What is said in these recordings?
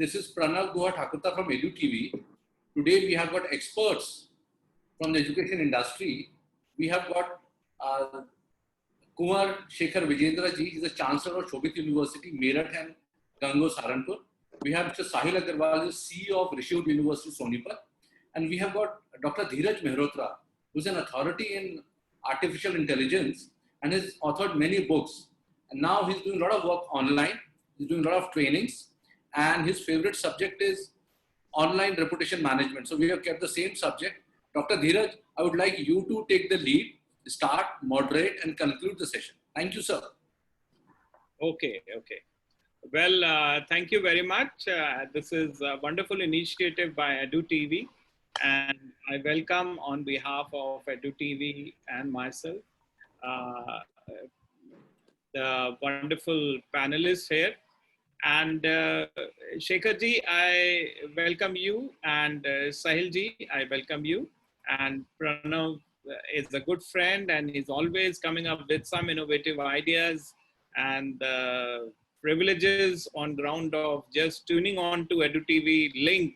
This is Pranav Guha Thakurta from EduTV. Today we have got experts from the education industry. We have got Kumar Shekhar Vijendra ji, he is the Chancellor of Shobit University, Meerut and Gango Saharanpur. We have Mr. Sahil Agarwal, who is CEO of Rishiud University, Sonipat. And we have got Dr. Dheeraj Mehrotra, who is an authority in artificial intelligence and has authored many books. And now he's doing a lot of work online. He's doing a lot of trainings. And his favorite subject is online reputation management. So we have kept the same subject. Dr. Dheeraj, I would like you to take the lead, start, moderate, and conclude the session. Thank you, sir. Okay. Well, thank you very much. This is a wonderful initiative by EduTV, and I welcome on behalf of EduTV and myself the wonderful panelists here. And Shekhar ji, I welcome you, and Sahil ji, I welcome you. And Pranav is a good friend, and he's always coming up with some innovative ideas and privileges on ground of just tuning on to EduTV link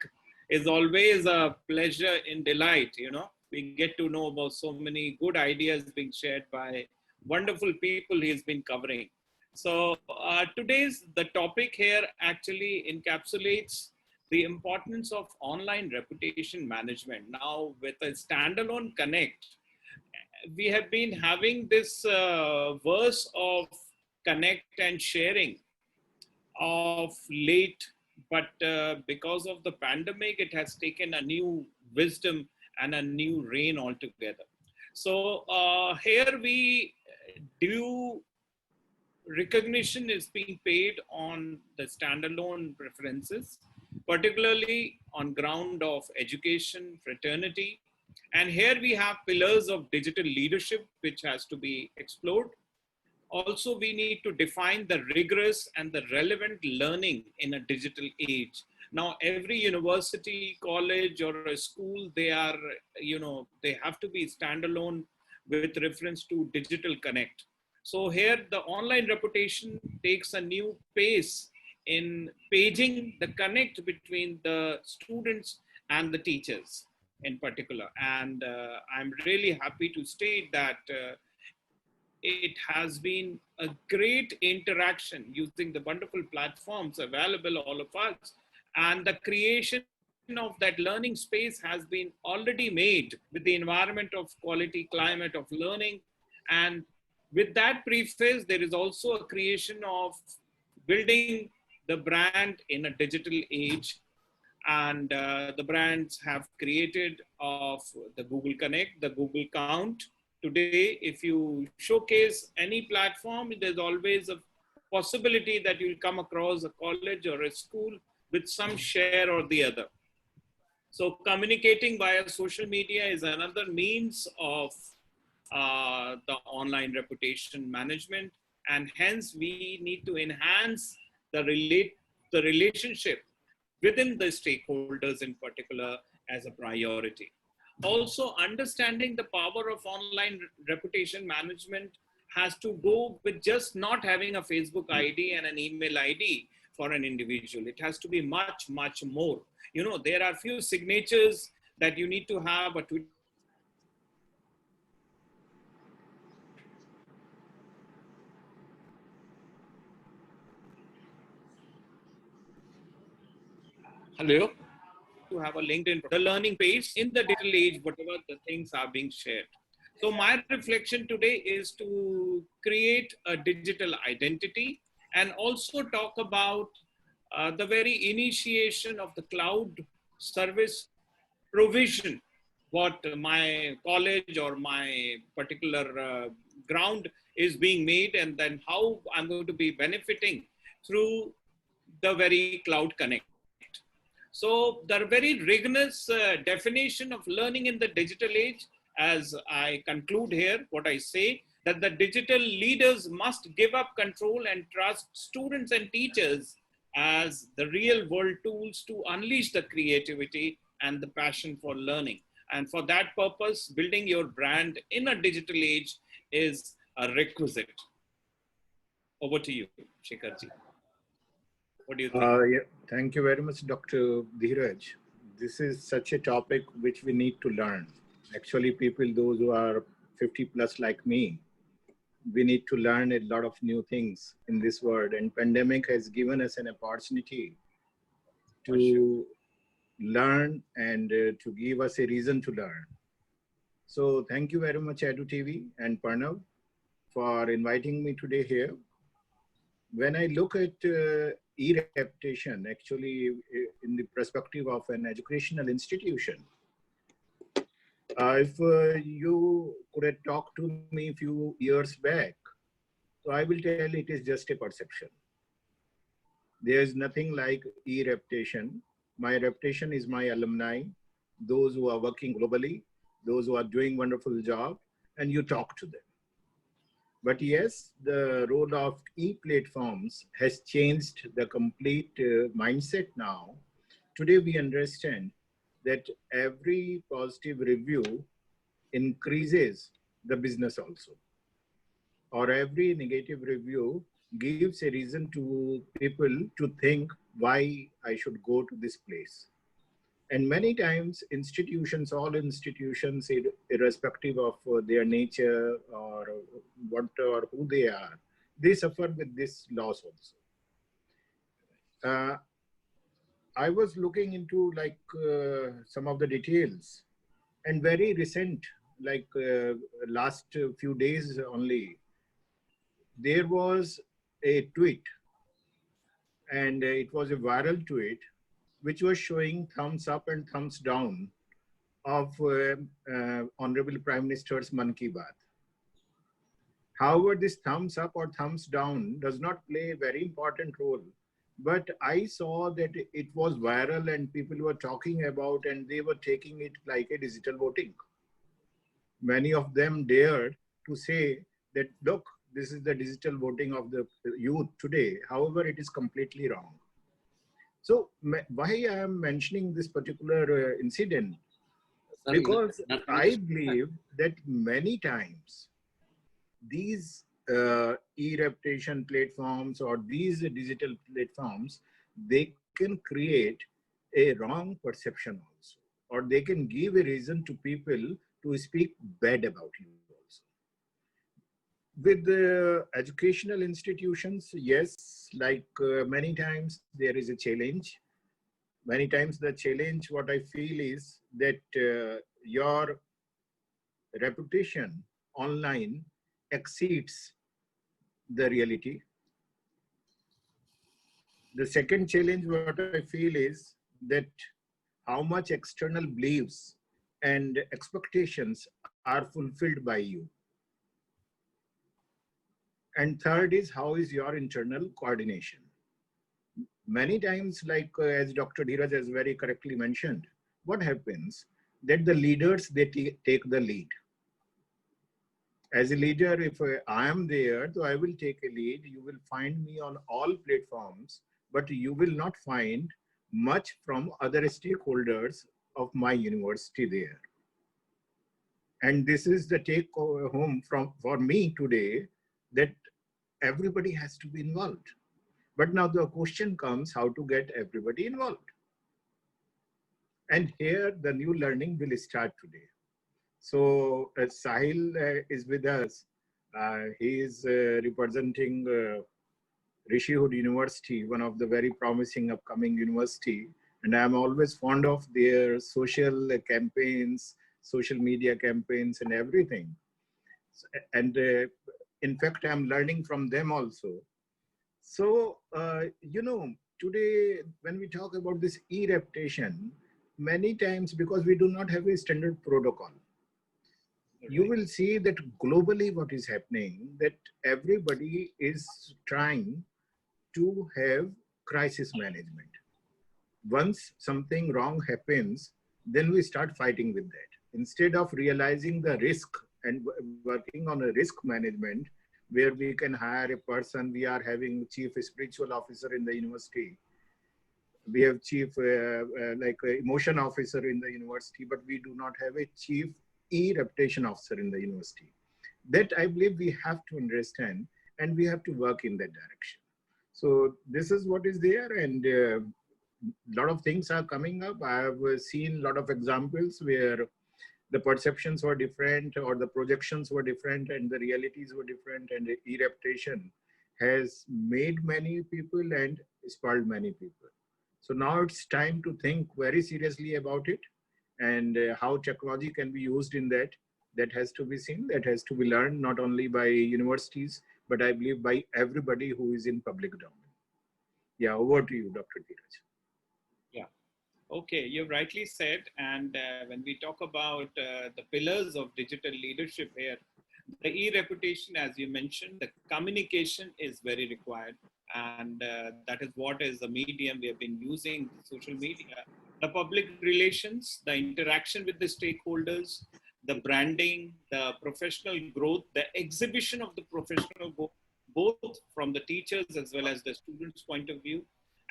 is always a pleasure and delight. You know, we get to know about so many good ideas being shared by wonderful people he's been covering. So the topic here actually encapsulates the importance of online reputation management. Now with a standalone Connect, we have been having this verse of connect and sharing of late, but because of the pandemic, it has taken a new wisdom and a new reign altogether. So here we do recognition is being paid on the standalone preferences, particularly on ground of education, fraternity. And here we have pillars of digital leadership, which has to be explored. Also, we need to define the rigorous and the relevant learning in a digital age. Now, every university, college, or a school, they are, they have to be standalone with reference to digital connect. So here the online reputation takes a new pace in paging the connect between the students and the teachers in particular. And I'm really happy to state that it has been a great interaction using the wonderful platforms available all of us, and the creation of that learning space has been already made with the environment of quality climate of learning. And with that preface, there is also a creation of building the brand in a digital age. And the brands have created of the Google Connect, the Google Count. Today, if you showcase any platform, there's always a possibility that you'll come across a college or a school with some share or the other. So communicating via social media is another means of the online reputation management, and hence we need to enhance the relationship within the stakeholders in particular as a priority. Also, understanding the power of online reputation management has to go with just not having a Facebook ID and an email ID for an individual. It has to be much, much more. You know, there are few signatures that you need to have a Twitter. Hello. To have a LinkedIn, the learning page in the digital age, whatever the things are being shared. So my reflection today is to create a digital identity and also talk about the very initiation of the cloud service provision, what my college or my particular ground is being made, and then how I'm going to be benefiting through the very cloud connect. So the very rigorous definition of learning in the digital age, as I conclude here, what I say, that the digital leaders must give up control and trust students and teachers as the real world tools to unleash the creativity and the passion for learning. And for that purpose, building your brand in a digital age is a requisite. Over to you, Shekhar ji. What do you think? Yeah, thank you very much, Dr. Dheeraj. This is such a topic which we need to learn. Actually, people, those who are 50 plus like me, we need to learn a lot of new things in this world. And pandemic has given us an opportunity For sure. to learn and to give us a reason to learn. So thank you very much, Edu TV and Parnav, for inviting me today here. When I look at e-reputation, actually in the perspective of an educational institution, if you could have talked to me a few years back, so I will tell it is just a perception. There is nothing like e-reputation. My reputation is my alumni, those who are working globally, those who are doing wonderful job, and you talk to them. But yes, the role of e-platforms has changed the complete mindset now. Today we understand that every positive review increases the business also, or every negative review gives a reason to people to think why I should go to this place. And many times institutions, all institutions, irrespective of their nature or what or who they suffer with this loss also. I was looking into like some of the details, and very recent, like last few days only, there was a tweet, and it was a viral tweet, which was showing thumbs up and thumbs down of Honorable Prime Minister's Man Ki Baat. However, this thumbs up or thumbs down does not play a very important role. But I saw that it was viral and people were talking about, and they were taking it like a digital voting. Many of them dared to say that, look, this is the digital voting of the youth today. However, it is completely wrong. So why I am mentioning this particular incident? Because I believe that many times these e-reputation platforms or these digital platforms, they can create a wrong perception also, or they can give a reason to people to speak bad about you also. With the educational institutions, yes, like many times there is a challenge. Many times the challenge, what I feel is that your reputation online exceeds the reality. The second challenge, what I feel is that how much external beliefs and expectations are fulfilled by you. And third is how is your internal coordination. Many times, like as Dr. Dheeraj has very correctly mentioned, what happens that the leaders, they take the lead. As a leader, if I am there, so I will take a lead. You will find me on all platforms, but you will not find much from other stakeholders of my university there. And this is the take home for me today, that everybody has to be involved. But now the question comes how to get everybody involved. And here the new learning will start today. So Sahil is with us. He is representing Rishi Hood University, one of the very promising upcoming university. And I'm always fond of their social campaigns, social media campaigns and everything. And in fact, I'm learning from them also. So, you know, today when we talk about this e-reputation, many times because we do not have a standard protocol, you will see that globally what is happening, that everybody is trying to have crisis management. Once something wrong happens, then we start fighting with that. Instead of realizing the risk and working on a risk management, where we can hire a person, we are having chief spiritual officer in the university. We have chief like emotion officer in the university, but we do not have a chief e-reputation officer in the university. That I believe we have to understand, and we have to work in that direction. So this is what is there, and a lot of things are coming up. I have seen a lot of examples where the perceptions were different or the projections were different and the realities were different, and the e-reputation has made many people and spoiled many people. So now it's time to think very seriously about it, and how technology can be used in that. That has to be seen, that has to be learned not only by universities, but I believe by everybody who is in public domain. Yeah, over to you, Dr. Dheeraj. Yeah. Okay, you've rightly said. And when we talk about the pillars of digital leadership here, the e-reputation, as you mentioned, the communication is very required. And that is what is the medium we have been using, social media. The public relations, the interaction with the stakeholders, the branding, the professional growth, the exhibition of the professional growth, both from the teachers as well as the students' point of view.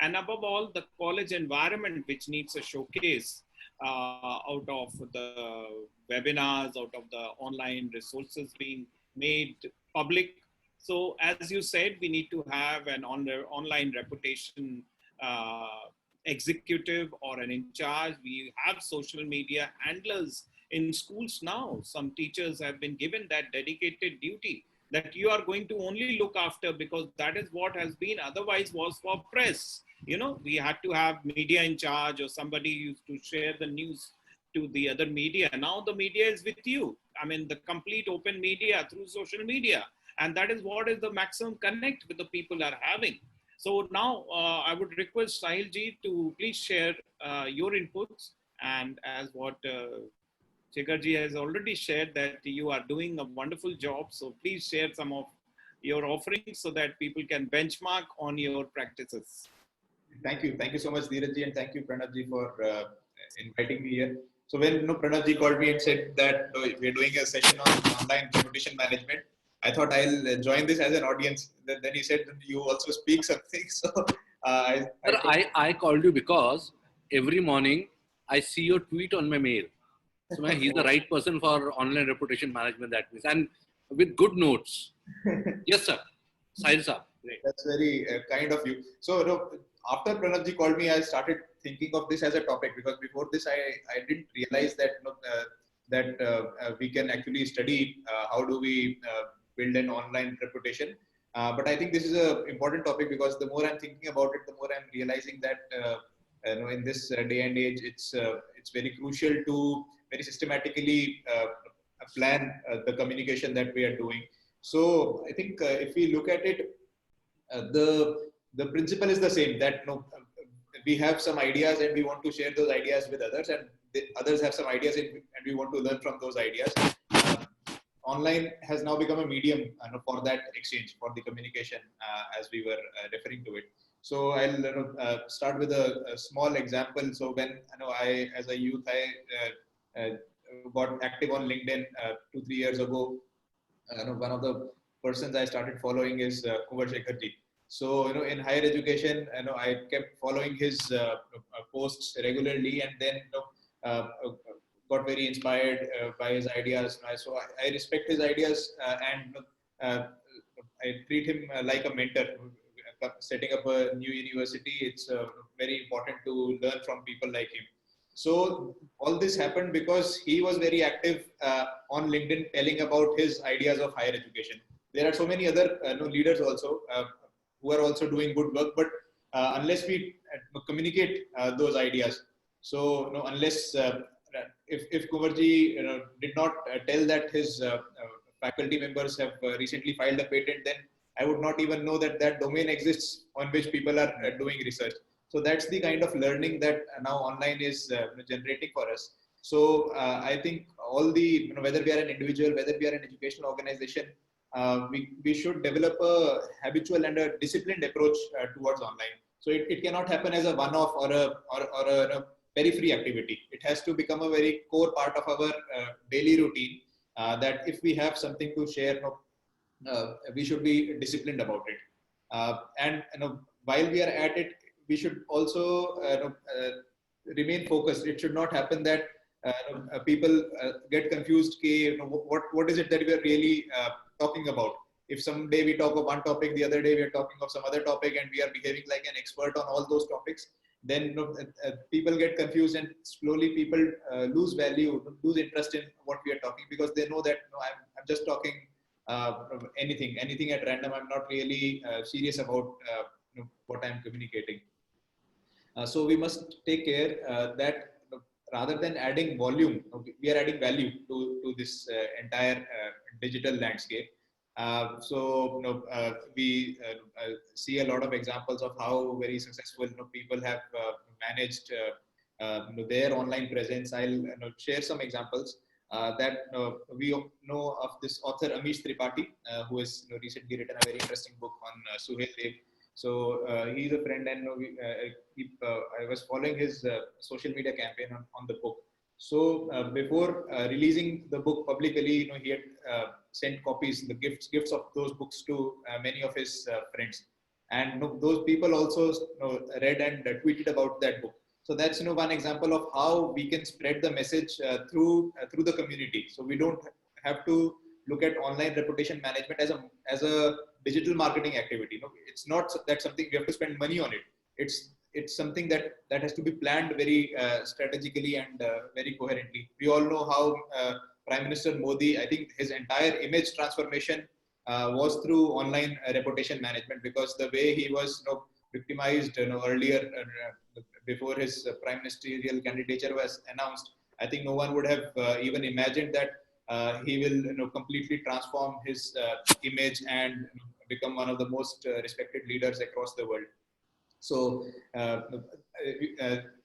And above all, the college environment, which needs a showcase out of the webinars, out of the online resources being made public. So as you said, we need to have an online reputation executive or an in charge. We have social media handlers in schools now. Some teachers have been given that dedicated duty that you are going to only look after, because that is what has been otherwise was for press. You know, we had to have media in charge or somebody used to share the news to the other media. Now the media is with you. I mean, the complete open media through social media. And that is what is the maximum connect with the people are having. So now I would request Sahil ji to please share your inputs. And as what Shekhar ji has already shared, that you are doing a wonderful job. So please share some of your offerings so that people can benchmark on your practices. Thank you. Thank you so much, Dheeraj ji, and thank you, Pranav ji, for inviting me here. So when Pranav ji called me and said that we're doing a session on online reputation management, I thought I'll join this as an audience. Then he said you also speak something. So I called you because every morning I see your tweet on my mail. So he's the right person for online reputation management, that means, and with good notes. Yes, sir. Sahil sir. That's very kind of you. So after Pranav ji called me, I started thinking of this as a topic, because before this I didn't realize that we can actually study how do we build an online reputation. But I think this is an important topic, because the more I'm thinking about it, the more I'm realizing that in this day and age, it's very crucial to very systematically plan the communication that we are doing. So I think if we look at it, the principle is the same, that we have some ideas and we want to share those ideas with others, and others have some ideas and we want to learn from those ideas. Online has now become a medium for that exchange, for the communication, as we were referring to it. So I'll start with a small example. So when I, as a youth, I got active on LinkedIn 2-3 years ago. One of the persons I started following is Kunwar Shekhar ji. So in higher education, I kept following his posts regularly, and then got very inspired by his ideas. So I respect his ideas, and I treat him like a mentor. Setting up a new university, it's very important to learn from people like him. So all this happened because he was very active on LinkedIn, telling about his ideas of higher education. There are so many other leaders also who are also doing good work, but unless we communicate those ideas, so unless if Kunwarji did not tell that his faculty members have recently filed a patent, then I would not even know that that domain exists on which people are doing research. So that's the kind of learning that now online is generating for us. So I think all the, whether we are an individual, whether we are an educational organization, we should develop a habitual and a disciplined approach towards online. So it cannot happen as a one-off or a very free activity. It has to become a very core part of our daily routine, that if we have something to share, we should be disciplined about it. And while we are at it, we should also remain focused. It should not happen that people get confused. What is it that we are really talking about? if someday we talk of one topic, the other day we are talking of some other topic, and we are behaving like an expert on all those topics, then people get confused, and slowly people lose value, lose interest in what we are talking, because they know that I'm just talking anything at random. I'm not really serious about what I'm communicating. So we must take care that rather than adding volume, we are adding value to this entire digital landscape. We see a lot of examples of how very successful people have managed their online presence. I'll share some examples that we know of this author Amish Tripathi, who has recently written a very interesting book on Suhail Dev. So he's a friend, and I was following his social media campaign on the book. So before releasing the book publicly, he had sent copies, the gifts of those books to many of his friends, and those people also read and tweeted about that book. So that's one example of how we can spread the message through the community. So we don't have to look at online reputation management as a digital marketing activity. It's not that something we have to spend money on it. It's something that has to be planned very strategically and very coherently. We all know how Prime Minister Modi, I think his entire image transformation was through online reputation management, because the way he was victimized earlier before his prime ministerial candidature was announced, I think no one would have even imagined that he will completely transform his image and become one of the most respected leaders across the world. So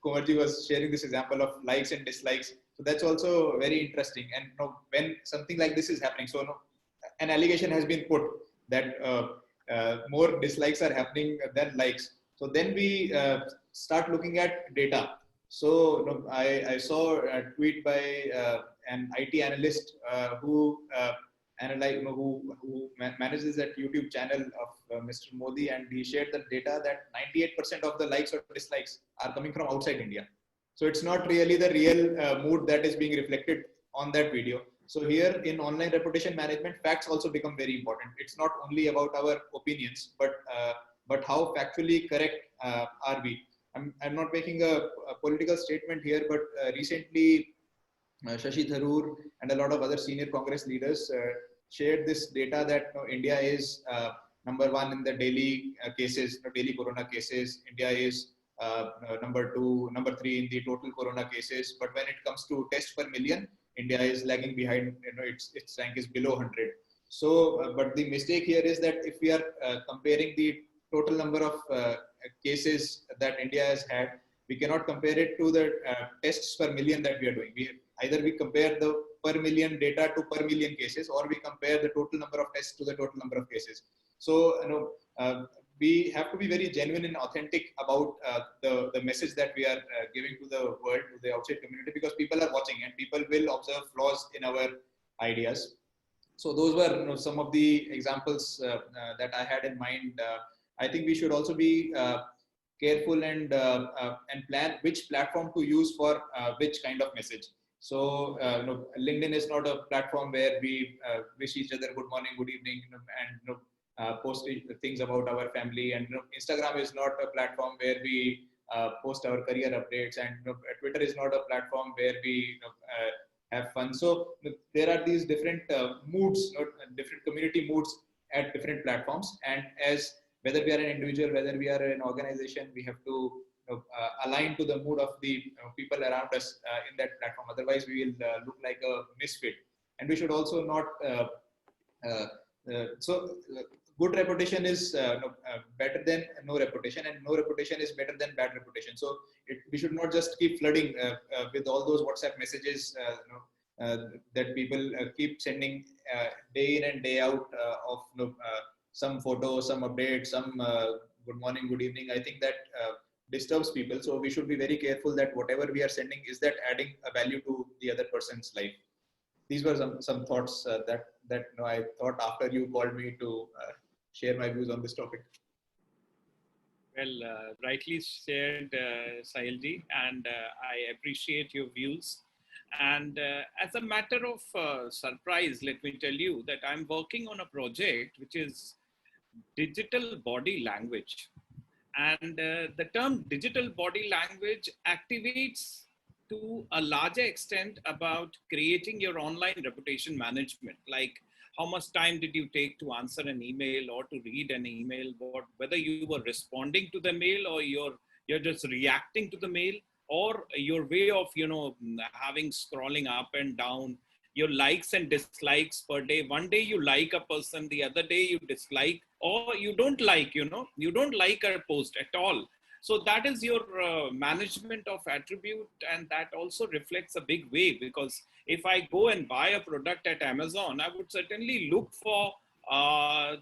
Kumarji was sharing this example of likes and dislikes. So that's also very interesting. And when something like this is happening, so an allegation has been put that more dislikes are happening than likes. So then we start looking at data. So I saw a tweet by an IT analyst who manages that YouTube channel of Mr. Modi, and he shared the data that 98% of the likes or dislikes are coming from outside India. So it's not really the real mood that is being reflected on that video. So here in online reputation management, facts also become very important. It's not only about our opinions, but how factually correct are we. I'm not making a political statement here, but recently Shashi Tharoor and a lot of other senior Congress leaders shared this data that India is number one in the daily cases, daily corona cases. India is number three in the total corona cases. But when it comes to tests per million, India is lagging behind. Its rank is below 100. So, but the mistake here is that if we are comparing the total number of cases that India has had, we cannot compare it to the tests per million that we are doing. Either we compare the per million data to per million cases, or we compare the total number of tests to the total number of cases. So, we have to be very genuine and authentic about the message that we are giving to the world, to the outside community, because people are watching and people will observe flaws in our ideas. So those were some of the examples that I had in mind. I think we should also be careful and plan which platform to use for which kind of message. So LinkedIn is not a platform where we wish each other good morning, good evening, and post things about our family. And Instagram is not a platform where we post our career updates, and Twitter is not a platform where we have fun. So there are these different moods, different community moods at different platforms, and as whether we are an individual, whether we are an organization, we have to align to the mood of the people around us in that platform. Otherwise, we will look like a misfit. And we should also not. Good reputation is better than no reputation, and no reputation is better than bad reputation. So we should not just keep flooding with all those WhatsApp messages that people keep sending day in and day out of some photo, some update, some good morning, good evening. I think that disturbs people. So we should be very careful that whatever we are sending, is that adding a value to the other person's life. These were some thoughts that I thought after you called me to share my views on this topic. Well, rightly shared, Sahilji, and I appreciate your views. And as a matter of surprise, let me tell you that I'm working on a project which is digital body language. And the term digital body language activates to a larger extent about creating your online reputation management. Like how much time did you take to answer an email or to read an email, whether you were responding to the mail or you're just reacting to the mail, or your way of, having scrolling up and down, your likes and dislikes per day. One day you like a person, the other day you dislike, or you don't like, you don't like a post at all. So that is your management of attribute, and that also reflects a big way, because if I go and buy a product at Amazon, I would certainly look for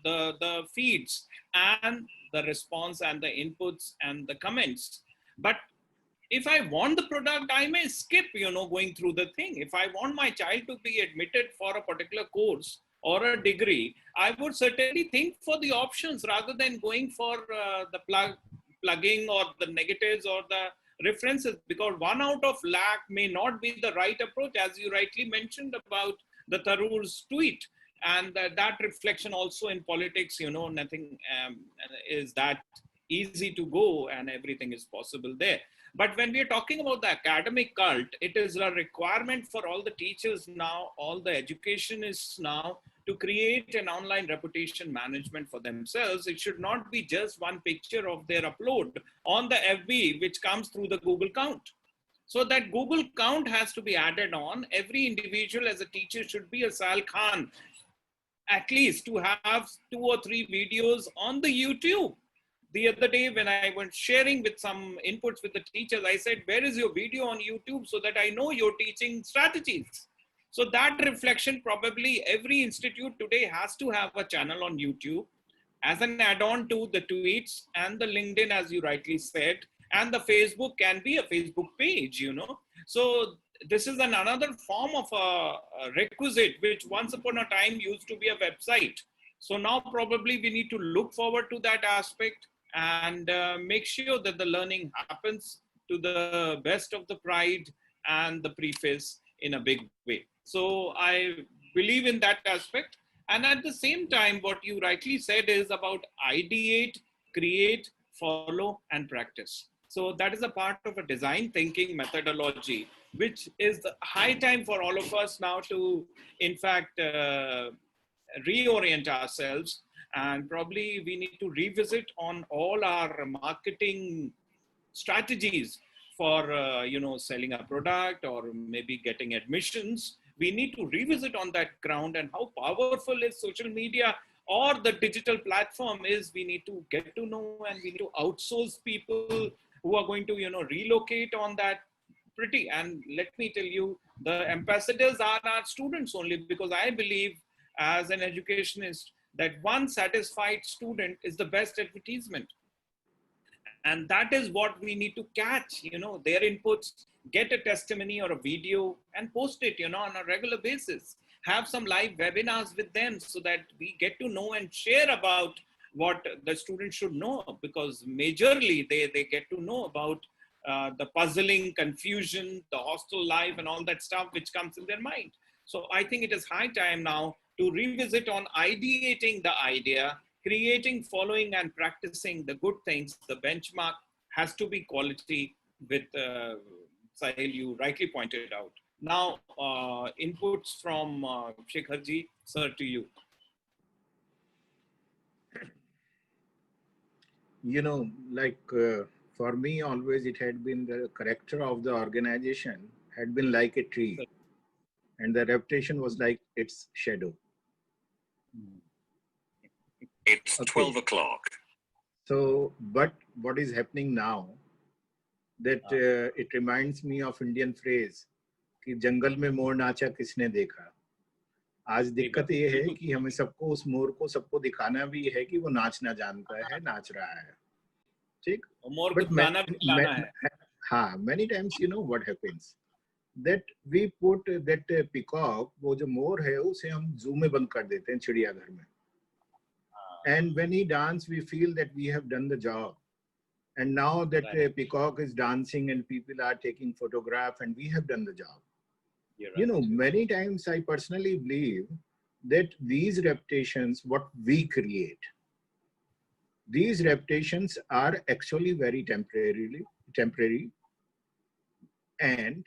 the feeds and the response and the inputs and the comments. But if I want the product, I may skip, going through the thing. If I want my child to be admitted for a particular course or a degree, I would certainly think for the options rather than going for the plugging or the negatives or the references, because one out of lakh may not be the right approach, as you rightly mentioned about the Tharoor's tweet. And that reflection also in politics, nothing is that easy to go and everything is possible there. But when we are talking about the academic cult, it is a requirement for all the teachers now, all the educationists now, to create an online reputation management for themselves. It should not be just one picture of their upload on the FB, which comes through the Google count. So that Google count has to be added on. Every individual as a teacher should be a Sal Khan, at least to have 2 or 3 videos on the YouTube. The other day when I was sharing with some inputs with the teachers, I said, where is your video on YouTube so that I know your teaching strategies? So that reflection, probably every institute today has to have a channel on YouTube as an add-on to the tweets and the LinkedIn, as you rightly said, and the Facebook can be a Facebook page, So this is another form of a requisite, which once upon a time used to be a website. So now probably we need to look forward to that aspect and make sure that the learning happens to the best of the pride and the preface in a big way. So I believe in that aspect. And at the same time, what you rightly said is about ideate, create, follow, and practice. So that is a part of a design thinking methodology, which is the high time for all of us now to, in fact, reorient ourselves. And probably we need to revisit on all our marketing strategies for, selling a product or maybe getting admissions. We need to revisit on that ground, and how powerful is social media or the digital platform is. We need to get to know, and we need to outsource people who are going to, relocate on that pretty. And let me tell you, the ambassadors are our students only, because I believe as an educationist that one satisfied student is the best advertisement. And that is what we need to catch, their inputs, get a testimony or a video and post it, on a regular basis. Have some live webinars with them so that we get to know and share about what the students should know, because majorly they get to know about the puzzling, confusion, the hostel life and all that stuff which comes in their mind. So I think it is high time now to revisit on ideating the idea, creating, following, and practicing the good things. The benchmark has to be quality, with Sahil, you rightly pointed out. Now, inputs from Shekharji, sir, to you. For me, always it had been the character of the organization had been like a tree, and the reputation was like its shadow. It's 12 o'clock. So, but what is happening now, that it reminds me of Indian phrase कि जंगल में मोर नाचा किसने देखा. आज दिक्कत ये है कि हमें सबको उस मोर को सबको दिखाना भी है कि वो नाचना जानता है, नाच रहा है, ठीक. हाँ, many times what happens that we put that peacock, वो जो मोर है उसे हम zoo में बंद कर देते हैं, चिड़ियाघर में. And when he dances, we feel that we have done the job. And now that peacock is dancing and people are taking photograph, and we have done the job. You're You right. know, many times I personally believe that these reputations, what we create, these reputations are actually very temporary, and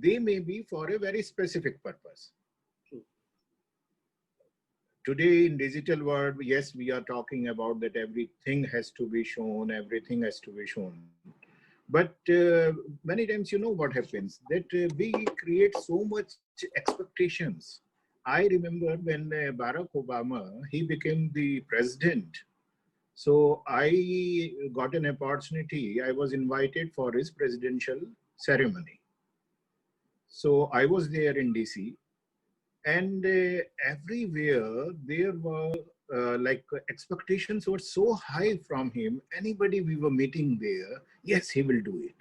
they may be for a very specific purpose. True. Today in digital world, yes, we are talking about that everything has to be shown, everything has to be shown. But many times, you know what happens, that we create so much expectations. I remember when Barack Obama, he became the president. So I got an opportunity. I was invited for his presidential ceremony. So I was there in DC, and everywhere there were expectations were so high from him. Anybody we were meeting there, yes, he will do it.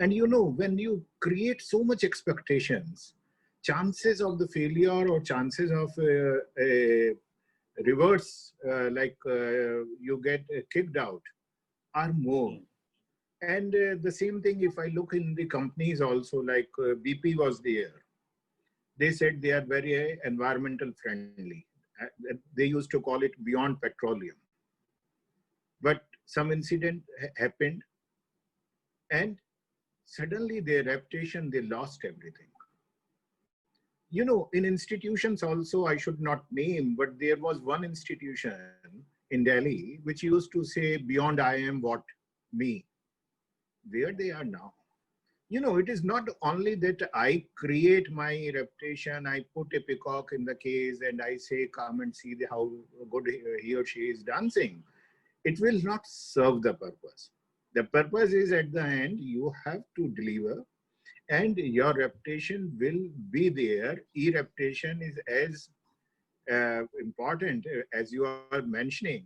And you know, when you create so much expectations, chances of the failure or chances of a reverse, you get kicked out, are more. And the same thing, if I look in the companies also, like BP was there. They said they are very environmental friendly. They used to call it beyond petroleum. But some incident happened, and suddenly their reputation, they lost everything. You know, in institutions also, I should not name, but there was one institution in Delhi which used to say, beyond I am what? Me. Where they are now. You know, it is not only that I create my reputation, I put a peacock in the case and I say, come and see how good he or she is dancing. It will not serve the purpose. The purpose is, at the end, you have to deliver, and your reputation will be there. E-reputation is as important as you are mentioning.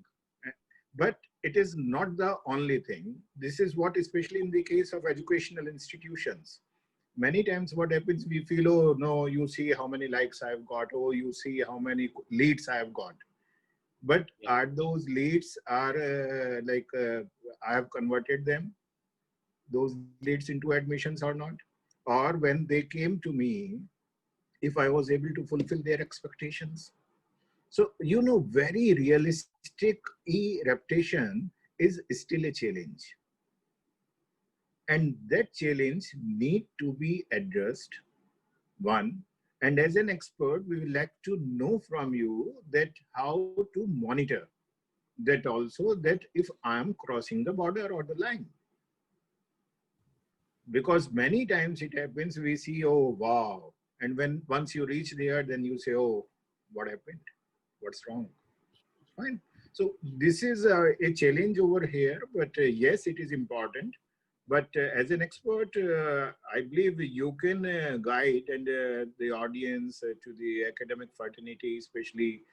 But it is not the only thing. This is what, especially in the case of educational institutions, many times what happens, we feel, oh no, you see how many likes I've got, oh, you see how many leads I've got. But are those leads I have converted them, those leads into admissions or not? Or when they came to me, if I was able to fulfill their expectations? So, you know, very realistic e-reputation is still a challenge. And that challenge need to be addressed, one. And as an expert, we would like to know from you that how to monitor that also, that if I am crossing the border or the line. Because many times it happens, we see, oh, wow. And when once you reach there, then you say, oh, what happened? What's wrong? Fine. So this is a challenge over here, but yes, it is important. But as an expert, I believe you can guide and the audience to the academic fraternity, especially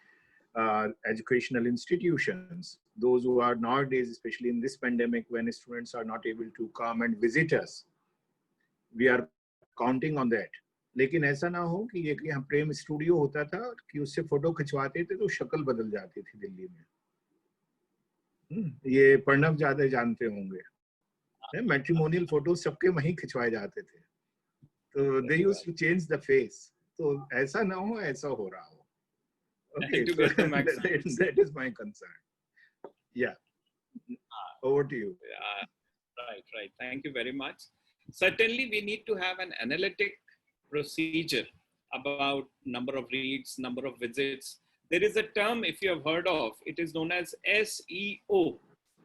educational institutions, those who are nowadays, especially in this pandemic, when students are not able to come and visit us, we are counting on that. लेकिन ऐसा ना हो कि ये कि यहाँ प्रेम studio होता था कि उससे फोटो खिंचवाते थे तो शक्ल बदल जाती थी दिल्ली में. ये प्रणव ज्यादा जानते होंगे. मैट्रिमोनियल फोटो सबके वहीं खिंचवाए जाते थे. तो they used to change the face. तो ऐसा ना हो, ऐसा हो रहा हो. Okay, so that is my concern. Yeah. Over to you. Right. Thank you very much. Certainly, we need to have an analytic procedure about number of reads, number of visits. There is a term, if you have heard of, it is known as SEO,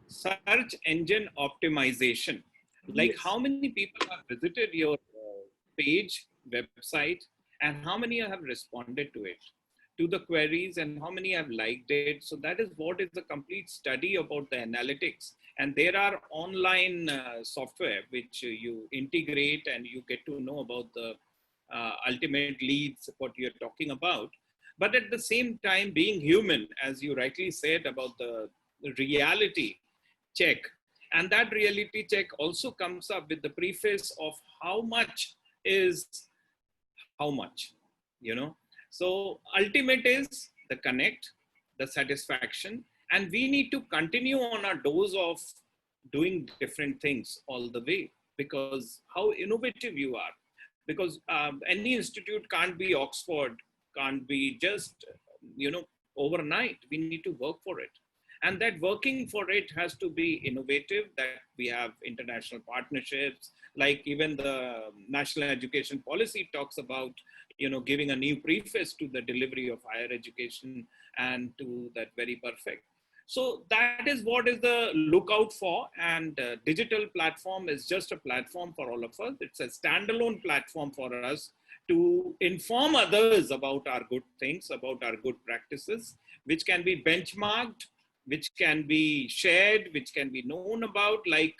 Search Engine Optimization. Like Yes. how many people have visited your page, website, and how many have responded to it, to the queries, and how many have liked it. So that is what is the complete study about the analytics. And there are online software which you integrate and you get to know about the ultimate leads, what you're talking about. But at the same time, being human, as you rightly said about the reality check, and that reality check also comes up with the preface of how much is how much, you know. So ultimate is the connect, the satisfaction, and we need to continue on our dose of doing different things all the way, because how innovative you are. because any institute can't be Oxford, can't be just, overnight. We need to work for it. And that working for it has to be innovative, that we have international partnerships, like even the National Education Policy talks about, giving a new preface to the delivery of higher education and to that very perfect. So that is what is the lookout for. And digital platform is just a platform for all of us. It's a standalone platform for us to inform others about our good things, about our good practices, which can be benchmarked, which can be shared, which can be known about. Like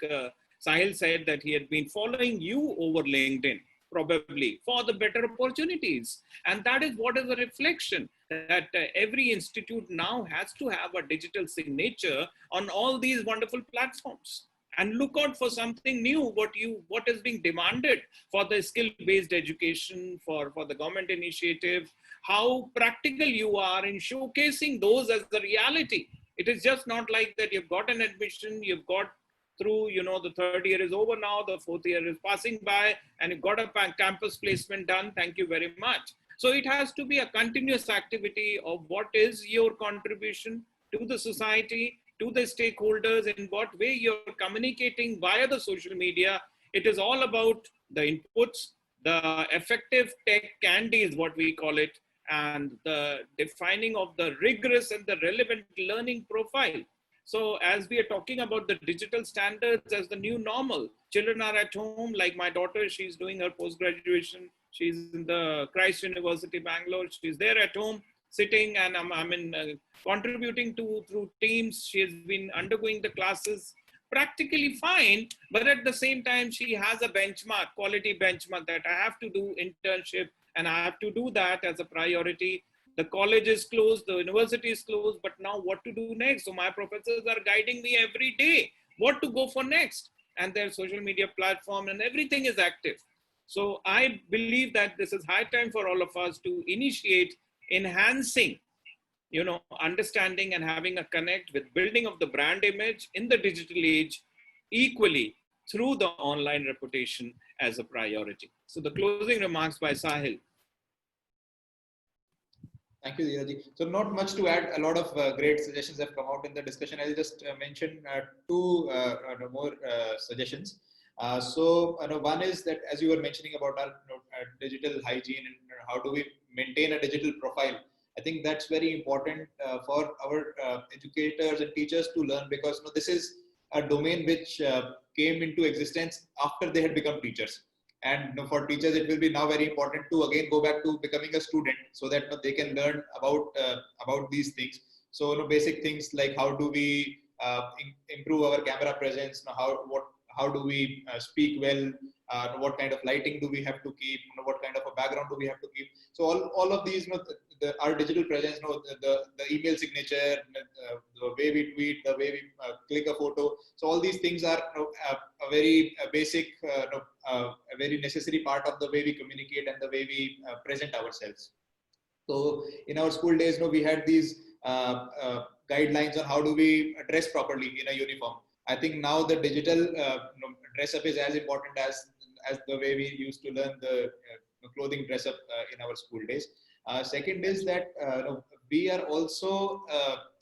Sahil said that he had been following you over LinkedIn, probably for the better opportunities. And that is what is a reflection, that every institute now has to have a digital signature on all these wonderful platforms. And look out for something new, what is being demanded for the skill-based education, for the government initiative, how practical you are in showcasing those as the reality. It is just not like that you've got an admission, you've got through, the third year is over now, the fourth year is passing by, and you've got a campus placement done, thank you very much. So it has to be a continuous activity of what is your contribution to the society, to the stakeholders, in what way you're communicating via the social media. It is all about the inputs, the effective tech candy is what we call it, and the defining of the rigorous and the relevant learning profile. So as we are talking about the digital standards as the new normal, children are at home, like my daughter, she's doing her post-graduation. She's in the Christ University, Bangalore. She's there at home, sitting, and contributing through Teams. She has been undergoing the classes practically fine, but at the same time, she has a benchmark, quality benchmark, that I have to do internship and I have to do that as a priority. The college is closed, the university is closed, but now what to do next? So my professors are guiding me every day, what to go for next. And their social media platform and everything is active. So I believe that this is high time for all of us to initiate enhancing, understanding and having a connect with building of the brand image in the digital age equally through the online reputation as a priority. So the closing remarks by Sahil. Thank you, Dheeraj. So not much to add. A lot of great suggestions have come out in the discussion. I'll just mention two more suggestions. So one is that, as you were mentioning about our digital hygiene and how do we maintain a digital profile. I think that's very important for our educators and teachers to learn, because this is a domain which came into existence after they had become teachers. And for teachers, it will be now very important to again go back to becoming a student, so that they can learn about these things. So basic things like how do we improve our camera presence, how do we speak well, what kind of lighting do we have to keep, what kind of a background do we have to keep. So all of these, our digital presence, the email signature, the way we tweet, the way we click a photo. So all these things are a very basic, a very necessary part of the way we communicate and the way we present ourselves. So in our school days, we had these guidelines on how do we dress properly in a uniform. I think now the digital dress up is as important as the way we used to learn the clothing dress up in our school days. Second is that we are also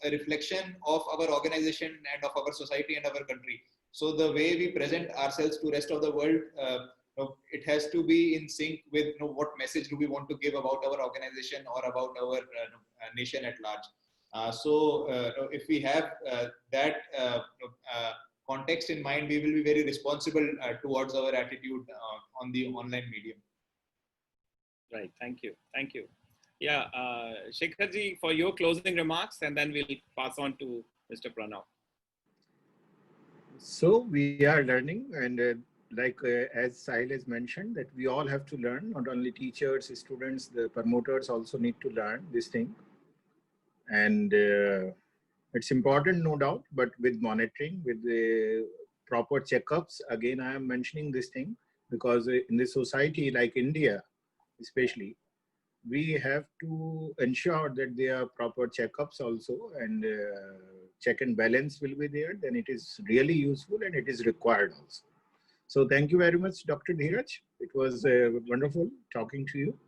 a reflection of our organization and of our society and our country. So the way we present ourselves to rest of the world, it has to be in sync with what message do we want to give about our organization or about our nation at large. So if we have that context in mind, we will be very responsible towards our attitude on the online medium. Right. Thank you. Thank you. Yeah, Shekharji, for your closing remarks, and then we'll pass on to Mr. Pranav. So we are learning, and as Sahil has mentioned, that we all have to learn. Not only teachers, students, the promoters also need to learn this thing. And it's important, no doubt, but with monitoring, with the proper checkups. Again, I am mentioning this thing because in the society like India, especially, we have to ensure that there are proper checkups also, and check and balance will be there. Then it is really useful and it is required also. So thank you very much, Dr. Dheeraj. It was wonderful talking to you.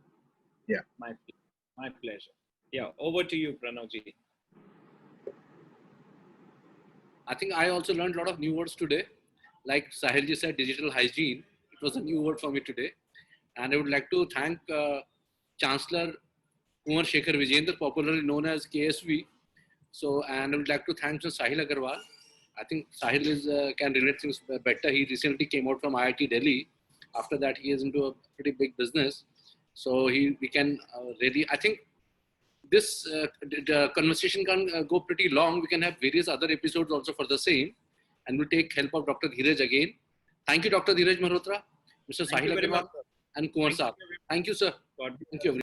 My pleasure. Yeah, over to you, Pranavji. I think I also learned a lot of new words today. Like Sahilji said, digital hygiene. It was a new word for me today. And I would like to thank Chancellor Kumar Shekhar Vijayendra, popularly known as KSV. So, and I would like to thank Mr. Sahil Agarwal. I think Sahil can relate things better. He recently came out from IIT Delhi. After that, he is into a pretty big business. So we can really, I think this the conversation can go pretty long. We can have various other episodes also for the same. And we'll take help of Dr. Dheeraj again. Thank you, Dr. Dheeraj Malhotra, Mr. Thank you Sahil very Agarwal, much, sir. and Kumar Thank you, Saab. Thank you, sir. God Thank you.